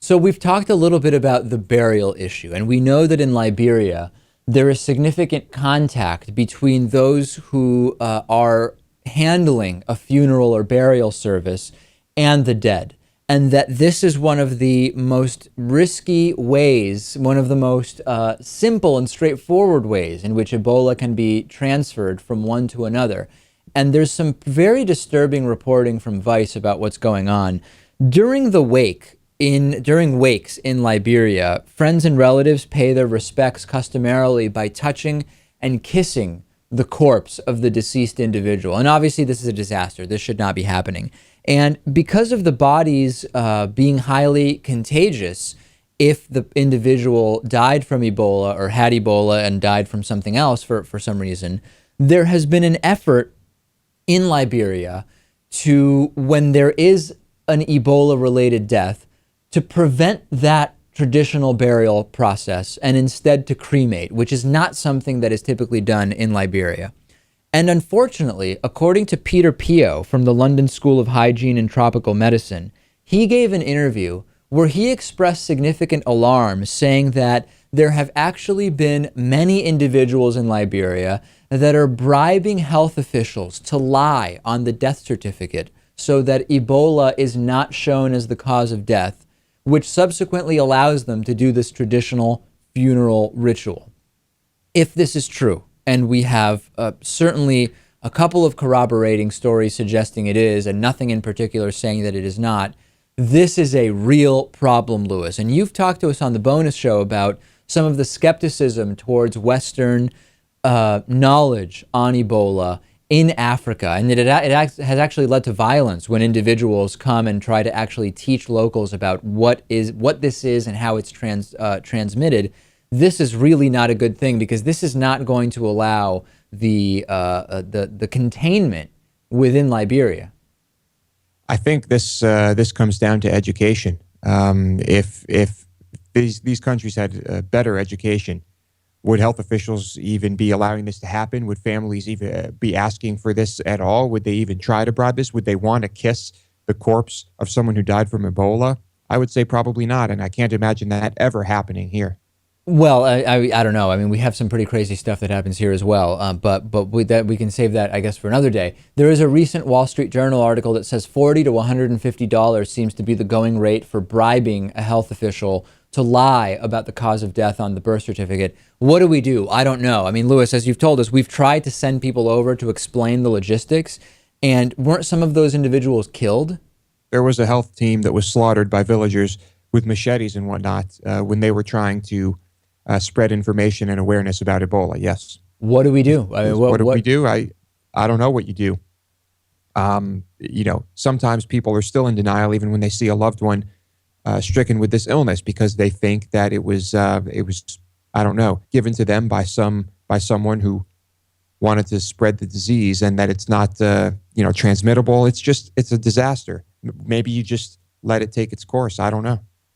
So we've talked a little bit about the burial issue, and we know that in Liberia, there is significant contact between those who are handling a funeral or burial service and the dead. And that this is one of the most risky ways, one of the most simple and straightforward ways in which Ebola can be transferred from one to another. And there's some very disturbing reporting from Vice about what's going on. During wakes in Liberia, friends and relatives pay their respects customarily by touching and kissing the corpse of the deceased individual. And obviously this is a disaster. This should not be happening. And because of the bodies being highly contagious, if the individual died from Ebola or had Ebola and died from something else for some reason, there has been an effort in Liberia to, when there is an Ebola-related death, to prevent that traditional burial process and instead to cremate, which is not something that is typically done in Liberia. And unfortunately, according to Peter Pio from the London School of Hygiene and Tropical Medicine, he gave an interview where he expressed significant alarm, saying that there have actually been many individuals in Liberia that are bribing health officials to lie on the death certificate so that Ebola is not shown as the cause of death, which subsequently allows them to do this traditional funeral ritual. If this is true, and we have certainly a couple of corroborating stories suggesting it is, and nothing in particular saying that it is not, this is a real problem, Lewis. And you've talked to us on the bonus show about some of the skepticism towards Western knowledge on Ebola in Africa, and that it has actually led to violence when individuals come and try to actually teach locals about what this is and how it's transmitted. This is really not a good thing, because this is not going to allow the containment within Liberia. I think this comes down to education. If these countries had better education, would health officials even be allowing this to happen? Would families even be asking for this at all? Would they even try to bribe this? Would they want to kiss the corpse of someone who died from Ebola? I would say probably not, and I can't imagine that ever happening here. Well, I don't know. I mean, we have some pretty crazy stuff that happens here as well, but we can save that, I guess, for another day. There is a recent Wall Street Journal article that says $40 to $150 seems to be the going rate for bribing a health official to lie about the cause of death on the birth certificate. What do we do? I don't know. I mean, Lewis, as you've told us, we've tried to send people over to explain the logistics, and weren't some of those individuals killed? There was a health team that was slaughtered by villagers with machetes and whatnot when they were trying to spread information and awareness about Ebola. Yes. What do we do? I mean, what do we do? I don't know what you do. Sometimes people are still in denial even when they see a loved one stricken with this illness, because they think that it was I don't know, given to them by someone who wanted to spread the disease, and that it's not transmittable. It's a disaster. Maybe you just let it take its course. I don't know.